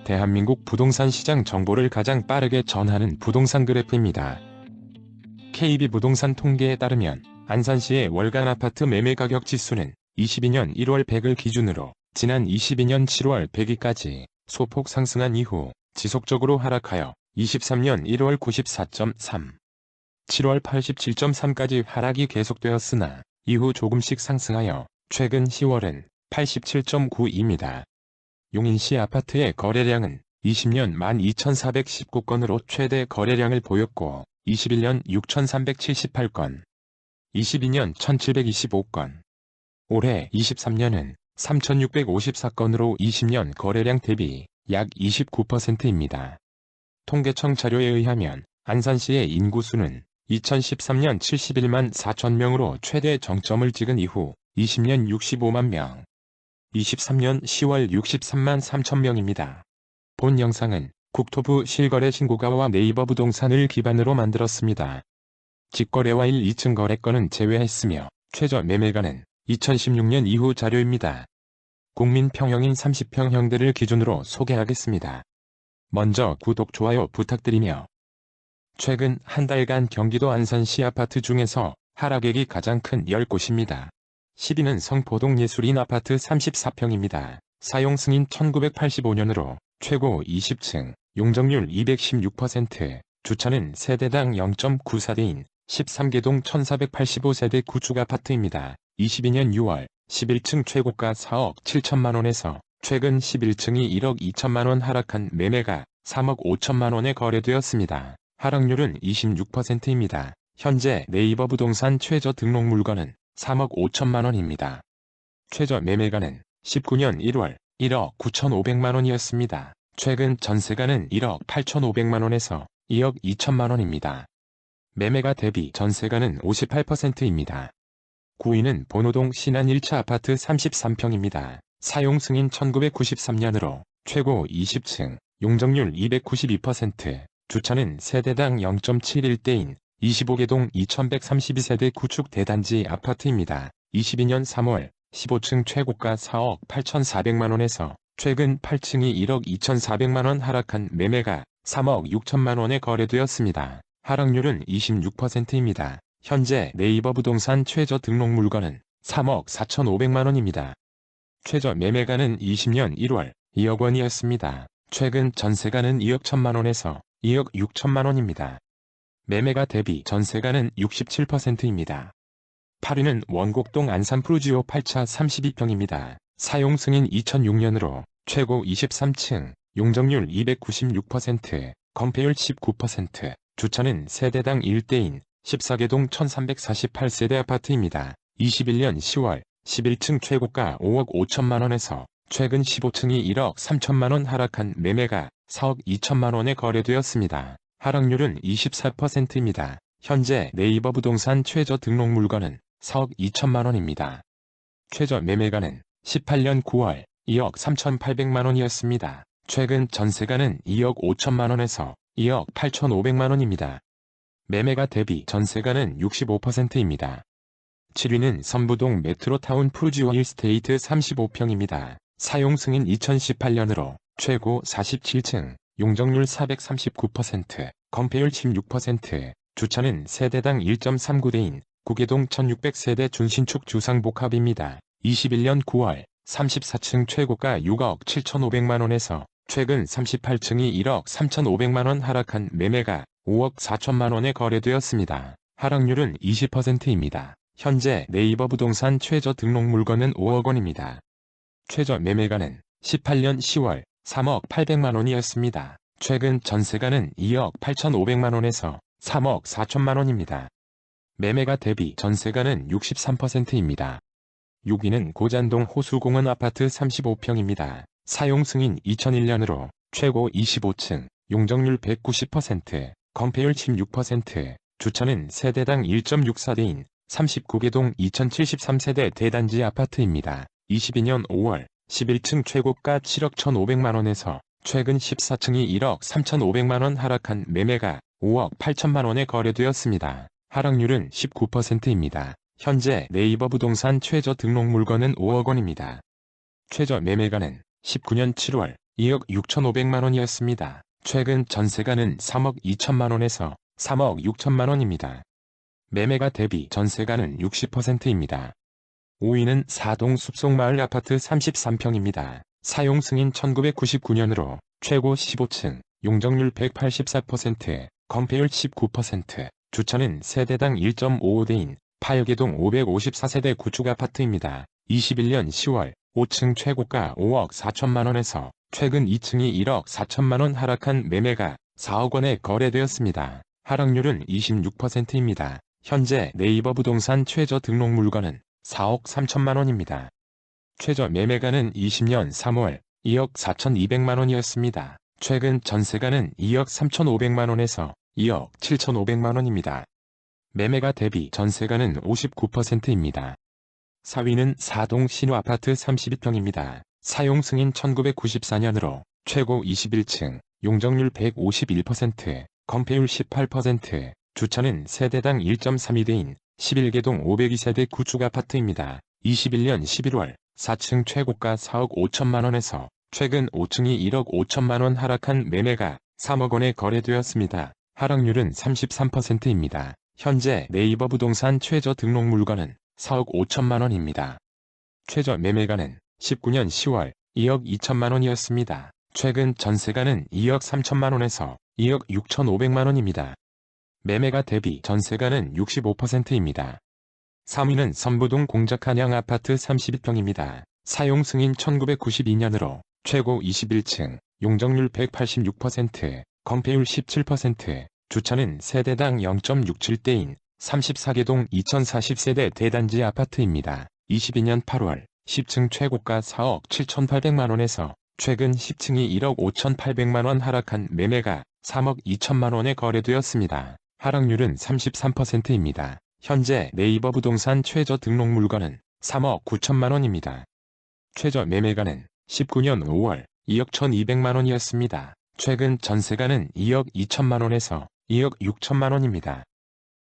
대한민국 부동산 시장 정보를 가장 빠르게 전하는 부동산 그래프입니다. KB부동산 통계에 따르면 안산시의 월간 아파트 매매 가격 지수는 22년 1월 100을 기준으로 지난 22년 7월 100일까지 소폭 상승한 이후 지속적으로 하락하여 23년 1월 94.3, 7월 87.3까지 하락이 계속되었으나 이후 조금씩 상승하여 최근 10월은 87.9입니다. 용인시 아파트의 거래량은 20년 12,419건으로 최대 거래량을 보였고 21년 6,378건, 22년 1,725건, 올해 23년은 3,654건으로 20년 거래량 대비 약 29%입니다. 통계청 자료에 의하면 안산시의 인구수는 2013년 71만 4천명으로 최대 정점을 찍은 이후 20년 65만 명, 23년 10월 63만 3천명입니다. 본 영상은 국토부 실거래신고가와 네이버 부동산을 기반으로 만들었습니다. 직거래와 1, 2층 거래건은 제외했으며 최저 매매가는 2016년 이후 자료입니다. 국민평형인 30평형들을 기준으로 소개하겠습니다. 먼저 구독, 좋아요 부탁드리며 최근 한 달간 경기도 안산시 아파트 중에서 하락액이 가장 큰 10곳입니다. 10위는 성포동 예술인 아파트 34평입니다. 사용 승인 1985년으로 최고 20층, 용적률 216%, 주차는 세대당 0.94대인 13개동 1485세대 구축 아파트입니다. 22년 6월 11층 최고가 4억 7천만원에서 최근 11층이 1억 2천만원 하락한 매매가 3억 5천만원에 거래되었습니다. 하락률은 26%입니다. 현재 네이버 부동산 최저 등록 물건은 3억 5천만원입니다. 최저 매매가는 19년 1월 1억 9,500만원이었습니다. 최근 전세가는 1억 8,500만원에서 2억 2천만원입니다. 매매가 대비 전세가는 58%입니다. 9위는 본호동 신안 1차 아파트 33평입니다. 사용 승인 1993년으로 최고 20층, 용적률 292%, 주차는 세대당 0.71대인 25개동 2132세대 구축 대단지 아파트입니다. 22년 3월 15층 최고가 4억 8,400만원에서 최근 8층이 1억 2,400만원 하락한 매매가 3억 6천만원에 거래되었습니다. 하락률은 26%입니다. 현재 네이버 부동산 최저 등록 물건은 3억 4,500만원입니다. 최저 매매가는 20년 1월 2억 원이었습니다. 최근 전세가는 2억 1천만원에서 2억 6천만원입니다. 매매가 대비 전세가는 67%입니다. 8위는 원곡동 안산 프루지오 8차 32평입니다. 사용 승인 2006년으로 최고 23층, 용적률 296%, 건폐율 19%, 주차는 세대당 1대인 14개동 1348세대 아파트입니다. 21년 10월 11층 최고가 5억 5천만원에서 최근 15층이 1억 3천만원 하락한 매매가 4억 2천만원에 거래되었습니다. 하락률은 24%입니다. 현재 네이버 부동산 최저 등록 물건은 4억 2천만원입니다. 최저 매매가는 18년 9월 2억 3,800만원이었습니다. 최근 전세가는 2억 5천만원에서 2억 8,500만원입니다. 매매가 대비 전세가는 65%입니다. 7위는 선부동 메트로타운 프루지오 1스테이트 35평입니다. 사용 승인 2018년으로 최고 47층, 용적률 439%, 건폐율 16%, 주차는 세대당 1.39대인 9개동 1600세대 준신축 주상복합입니다. 21년 9월 34층 최고가 6억 7,500만원에서 최근 38층이 1억 3,500만원 하락한 매매가 5억 4천만원에 거래되었습니다. 하락률은 20%입니다. 현재 네이버 부동산 최저 등록 물건은 5억 원입니다. 최저 매매가는 18년 10월 3억 800만원이었습니다. 최근 전세가는 2억 8,500만원에서 3억 4천만원입니다. 매매가 대비 전세가는 63%입니다. 6위는 고잔동 호수공원 아파트 35평입니다. 사용 승인 2001년으로 최고 25층, 용적률 190%, 건폐율 16%, 주차는 세대당 1.64대인 39개동 2073세대 대단지 아파트입니다. 22년 5월 11층 최고가 7억 1,500만원에서 최근 14층이 1억 3,500만원 하락한 매매가 5억 8천만원에 거래되었습니다. 하락률은 19%입니다. 현재 네이버 부동산 최저 등록 물건은 5억 원입니다. 최저 매매가는 19년 7월 2억 6,500만 원이었습니다. 최근 전세가는 3억 2천만 원에서 3억 6천만 원입니다. 매매가 대비 전세가는 60%입니다. 5위는 4동 숲속마을 아파트 33평입니다. 사용 승인 1999년으로 최고 15층, 용적률 184%, 건폐율 19%, 주차는 세대당 1.55대인 파여개동 554세대 구축 아파트입니다. 21년 10월 5층 최고가 5억 4천만 원에서 최근 2층이 1억 4천만 원 하락한 매매가 4억 원에 거래되었습니다. 하락률은 26%입니다. 현재 네이버 부동산 최저 등록 물건은 4억 3천만 원입니다. 최저 매매가는 20년 3월 2억 4,200만 원이었습니다. 최근 전세가는 2억 3,500만 원에서 2억 7,500만 원입니다. 매매가 대비 전세가는 59%입니다. 4위는 4동 신호아파트 32평입니다. 사용 승인 1994년으로 최고 21층, 용적률 151%, 건폐율 18%, 주차는 세대당 1.32대인 11개동 502세대 구축 아파트입니다. 21년 11월 4층 최고가 4억 5천만 원에서 최근 5층이 1억 5천만 원 하락한 매매가 3억 원에 거래되었습니다. 하락률은 33%입니다. 현재 네이버 부동산 최저 등록 물건은 4억 5천만 원입니다. 최저 매매가는 19년 10월 2억 2천만 원이었습니다. 최근 전세가는 2억 3천만 원에서 2억 6,500만 원입니다. 매매가 대비 전세가는 65%입니다. 3위는 선부동 공작한양 아파트 32평입니다. 사용 승인 1992년으로 최고 21층, 용적률 186%, 건폐율 17%, 주차는 세대당 0.67대인 34개동 2040세대 대단지 아파트입니다. 22년 8월 10층 최고가 4억 7,800만 원에서 최근 10층이 1억 5,800만 원 하락한 매매가 3억 2천만 원에 거래되었습니다. 하락률은 33%입니다. 현재 네이버 부동산 최저 등록 물건은 3억 9천만 원입니다. 최저 매매가는 19년 5월 2억 1,200만 원이었습니다. 최근 전세가는 2억 2천만 원에서 2억 6천만 원입니다.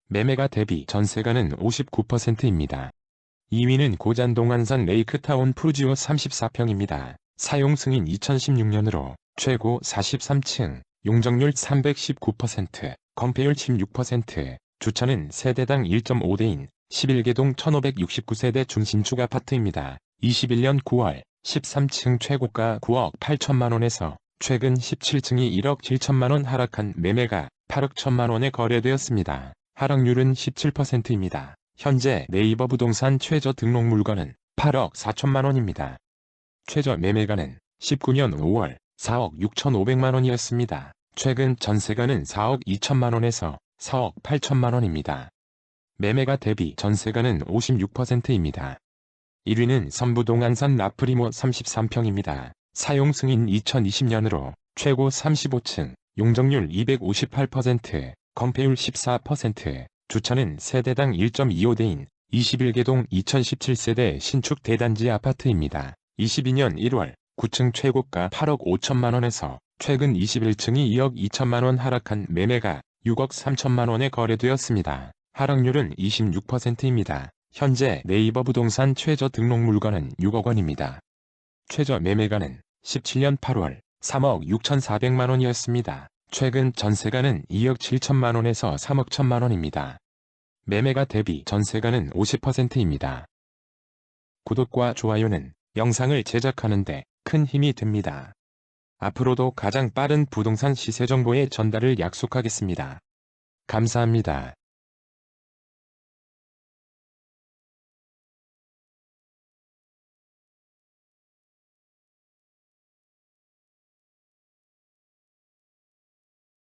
매매가 대비 전세가는 59%입니다. 2위는 고잔동 안산 레이크타운 푸르지오 34평입니다. 사용 승인 2016년으로 최고 43층, 용적률 319%, 건폐율 16%, 주차는 세대당 1.5대인 11개동 1569세대 중신축 아파트입니다. 21년 9월 13층 최고가 9억 8천만 원에서 최근 17층이 1억 7천만 원 하락한 매매가 8억 1천만 원에 거래되었습니다. 하락률은 17%입니다. 현재 네이버 부동산 최저 등록 물건은 8억 4천만 원입니다. 최저 매매가는 19년 5월 4억 6,500만 원이었습니다. 최근 전세가는 4억 2천만 원에서 4억 8천만 원입니다. 매매가 대비 전세가는 56%입니다. 1위는 선부동 안산 라프리모 33평입니다. 사용 승인 2020년으로 최고 35층, 용적률 258%, 건폐율 14%, 주차는 세대당 1.25대인 21개동 2017세대 신축 대단지 아파트입니다. 22년 1월 9층 최고가 8억 5천만 원에서 최근 21층이 2억 2천만 원 하락한 매매가 6억 3천만 원에 거래되었습니다. 하락률은 26%입니다. 현재 네이버 부동산 최저 등록 물건은 6억 원입니다. 최저 매매가는 17년 8월 3억 6,400만 원이었습니다. 최근 전세가는 2억 7천만 원에서 3억 1천만 원입니다. 매매가 대비 전세가는 50%입니다. 구독과 좋아요는 영상을 제작하는 데 큰 힘이 됩니다. 앞으로도 가장 빠른 부동산 시세 정보의 전달을 약속하겠습니다. 감사합니다.